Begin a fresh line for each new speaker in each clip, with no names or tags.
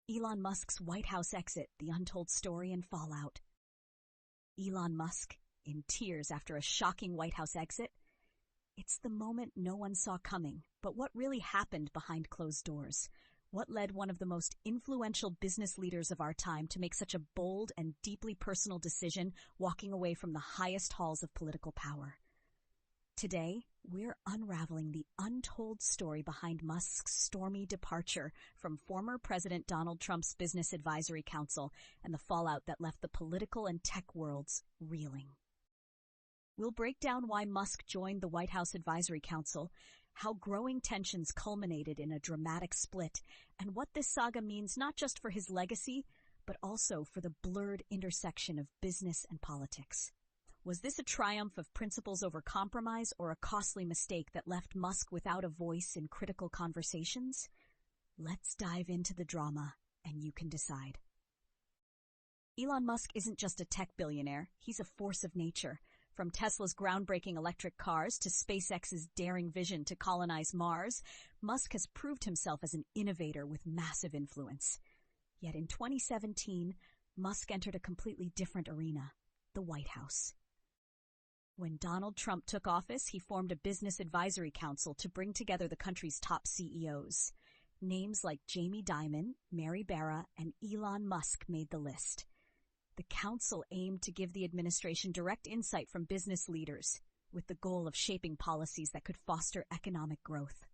Elon Musk's White House exit, the untold story and fallout. Elon Musk, in tears after a shocking White House exit. It's the moment no one saw coming, but what really happened behind closed doors? What led one of the most influential business leaders of our time to make such a bold and deeply personal decision, walking away from the highest halls of political power? Today, we're unraveling the untold story behind Musk's stormy departure from former President Donald Trump's Business Advisory Council and the fallout that left the political and tech worlds reeling. We'll break down why Musk joined the White House Advisory Council, how growing tensions culminated in a dramatic split, and what this saga means not just for his legacy, but also for the blurred intersection of business and politics. Was this a triumph of principles over compromise or a costly mistake that left Musk without a voice in critical conversations? Let's dive into the drama, and you can decide. Elon Musk isn't just a tech billionaire, he's a force of nature. From Tesla's groundbreaking electric cars to SpaceX's daring vision to colonize Mars, Musk has proved himself as an innovator with massive influence. Yet in 2017, Musk entered a completely different arena, the White House. When Donald Trump took office, he formed a business advisory council to bring together the country's top CEOs. Names like Jamie Dimon, Mary Barra, and Elon Musk made the list. The council aimed to give the administration direct insight from business leaders, with the goal of shaping policies that could foster economic growth.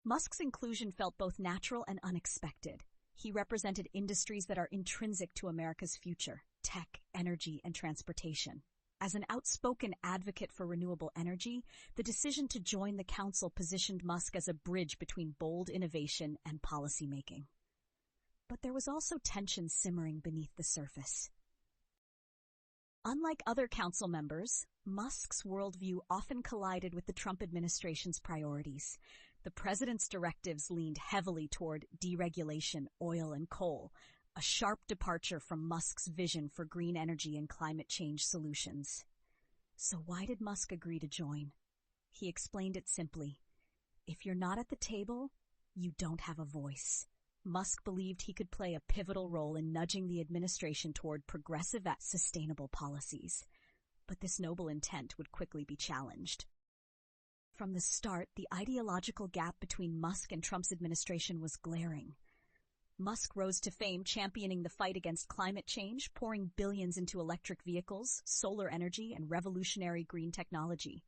Musk's inclusion felt both natural and unexpected. He represented industries that are intrinsic to America's future: tech, energy, and transportation. As an outspoken advocate for renewable energy, the decision to join the council positioned Musk as a bridge between bold innovation and policymaking. But there was also tension simmering beneath the surface. Unlike other council members, Musk's worldview often collided with the Trump administration's priorities. The president's directives leaned heavily toward deregulation, oil, and coal, a sharp departure from Musk's vision for green energy and climate change solutions. So why did Musk agree to join? He explained it simply. If you're not at the table, you don't have a voice. Musk believed he could play a pivotal role in nudging the administration toward progressive and sustainable policies. But this noble intent would quickly be challenged. From the start, the ideological gap between Musk and Trump's administration was glaring. Musk rose to fame championing the fight against climate change, pouring billions into electric vehicles, solar energy, and revolutionary green technology.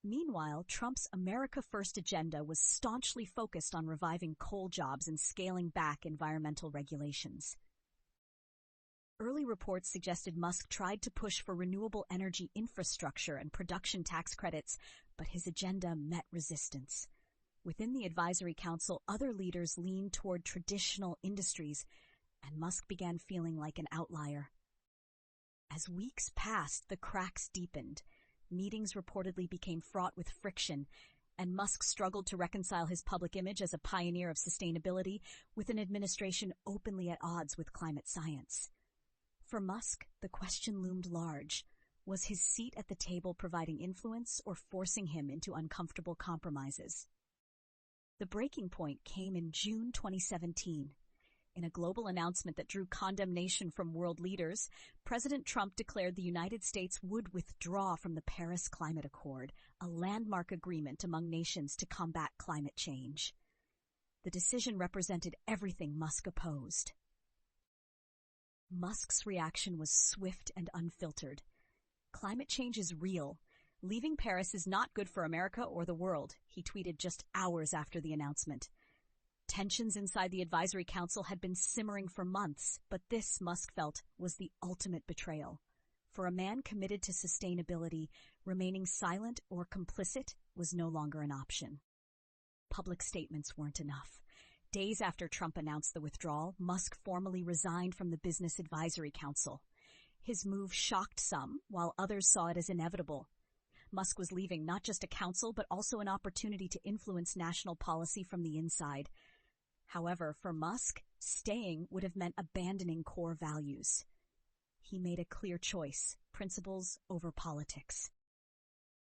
Meanwhile, Trump's America First agenda was staunchly focused on reviving coal jobs and scaling back environmental regulations. Early reports suggested Musk tried to push for renewable energy infrastructure and production tax credits, but his agenda met resistance. Within the advisory council, other leaders leaned toward traditional industries, and Musk began feeling like an outlier. As weeks passed, the cracks deepened. Meetings reportedly became fraught with friction, and Musk struggled to reconcile his public image as a pioneer of sustainability with an administration openly at odds with climate science. For Musk, the question loomed large. Was his seat at the table providing influence or forcing him into uncomfortable compromises? The breaking point came in June 2017. In a global announcement that drew condemnation from world leaders, President Trump declared the United States would withdraw from the Paris Climate Accord, a landmark agreement among nations to combat climate change. The decision represented everything Musk opposed. Musk's reaction was swift and unfiltered. Climate change is real. Leaving Paris is not good for America or the world, he tweeted just hours after the announcement. Tensions inside the advisory council had been simmering for months, but this, Musk felt, was the ultimate betrayal. For a man committed to sustainability, remaining silent or complicit was no longer an option. Public statements weren't enough. Days after Trump announced the withdrawal, Musk formally resigned from the Business Advisory Council. His move shocked some, while others saw it as inevitable. Musk was leaving not just a council, but also an opportunity to influence national policy from the inside. However, for Musk, staying would have meant abandoning core values. He made a clear choice: principles over politics.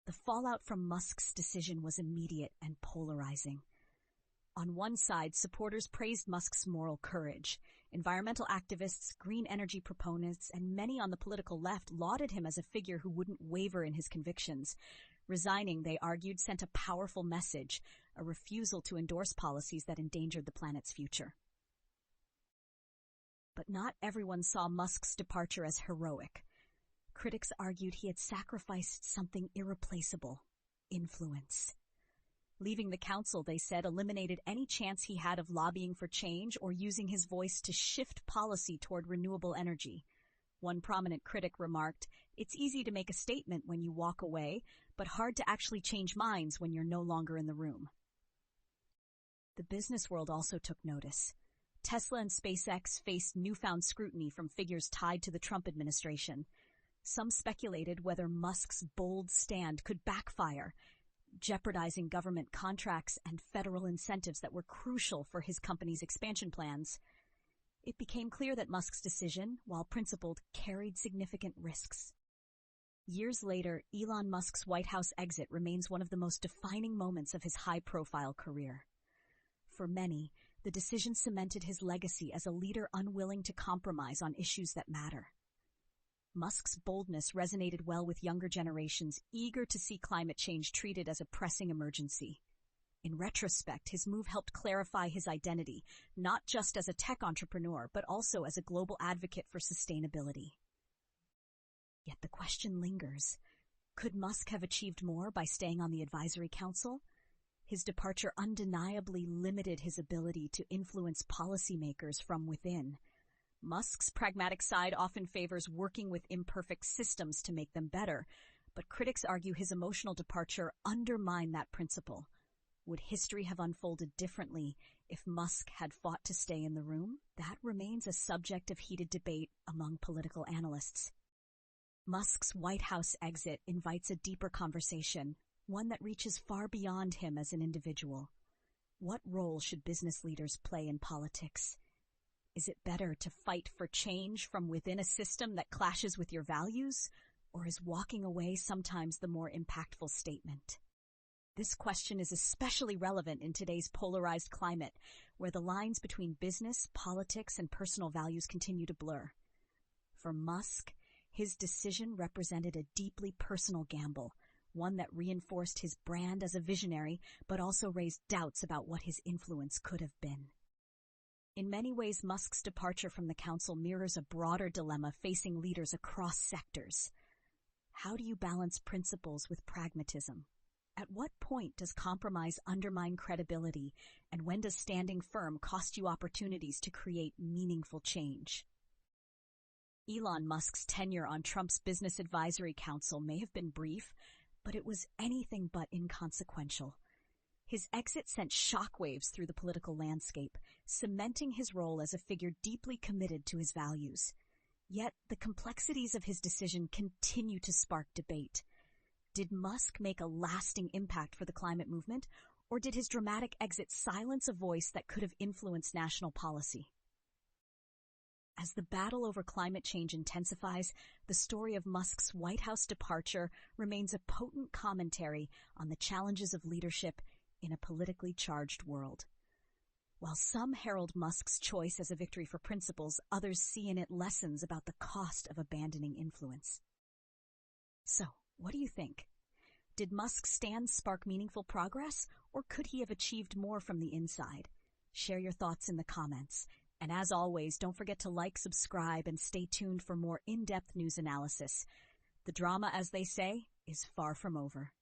The fallout from Musk's decision was immediate and polarizing. On one side, supporters praised Musk's moral courage. Environmental activists, green energy proponents, and many on the political left lauded him as a figure who wouldn't waver in his convictions. Resigning, they argued, sent a powerful message, a refusal to endorse policies that endangered the planet's future. But not everyone saw Musk's departure as heroic. Critics argued he had sacrificed something irreplaceable: influence. Leaving the council, they said, eliminated any chance he had of lobbying for change or using his voice to shift policy toward renewable energy. One prominent critic remarked, "It's easy to make a statement when you walk away, but hard to actually change minds when you're no longer in the room." The business world also took notice. Tesla and SpaceX faced newfound scrutiny from figures tied to the Trump administration. Some speculated whether Musk's bold stand could backfire, jeopardizing government contracts and federal incentives that were crucial for his company's expansion plans. It became clear that Musk's decision, while principled, carried significant risks. Years later, Elon Musk's White House exit remains one of the most defining moments of his high-profile career. For many, the decision cemented his legacy as a leader unwilling to compromise on issues that matter. Musk's boldness resonated well with younger generations, eager to see climate change treated as a pressing emergency. In retrospect, his move helped clarify his identity, not just as a tech entrepreneur, but also as a global advocate for sustainability. Yet the question lingers. Could Musk have achieved more by staying on the advisory council? His departure undeniably limited his ability to influence policymakers from within. Musk's pragmatic side often favors working with imperfect systems to make them better, but critics argue his emotional departure undermined that principle. Would history have unfolded differently if Musk had fought to stay in the room? That remains a subject of heated debate among political analysts. Musk's White House exit invites a deeper conversation, one that reaches far beyond him as an individual. What role should business leaders play in politics? Is it better to fight for change from within a system that clashes with your values, or is walking away sometimes the more impactful statement? This question is especially relevant in today's polarized climate, where the lines between business, politics, and personal values continue to blur. For Musk, his decision represented a deeply personal gamble, one that reinforced his brand as a visionary, but also raised doubts about what his influence could have been. In many ways, Musk's departure from the council mirrors a broader dilemma facing leaders across sectors. How do you balance principles with pragmatism? At what point does compromise undermine credibility, and when does standing firm cost you opportunities to create meaningful change? Elon Musk's tenure on Trump's Business Advisory Council may have been brief, but it was anything but inconsequential. His exit sent shockwaves through the political landscape, cementing his role as a figure deeply committed to his values. Yet, the complexities of his decision continue to spark debate. Did Musk make a lasting impact for the climate movement, or did his dramatic exit silence a voice that could have influenced national policy? As the battle over climate change intensifies, the story of Musk's White House departure remains a potent commentary on the challenges of leadership in a politically charged world. While some herald Musk's choice as a victory for principles, others see in it lessons about the cost of abandoning influence. So, what do you think? Did Musk's stand spark meaningful progress, or could he have achieved more from the inside? Share your thoughts in the comments. And as always, don't forget to like, subscribe, and stay tuned for more in-depth news analysis. The drama, as they say, is far from over.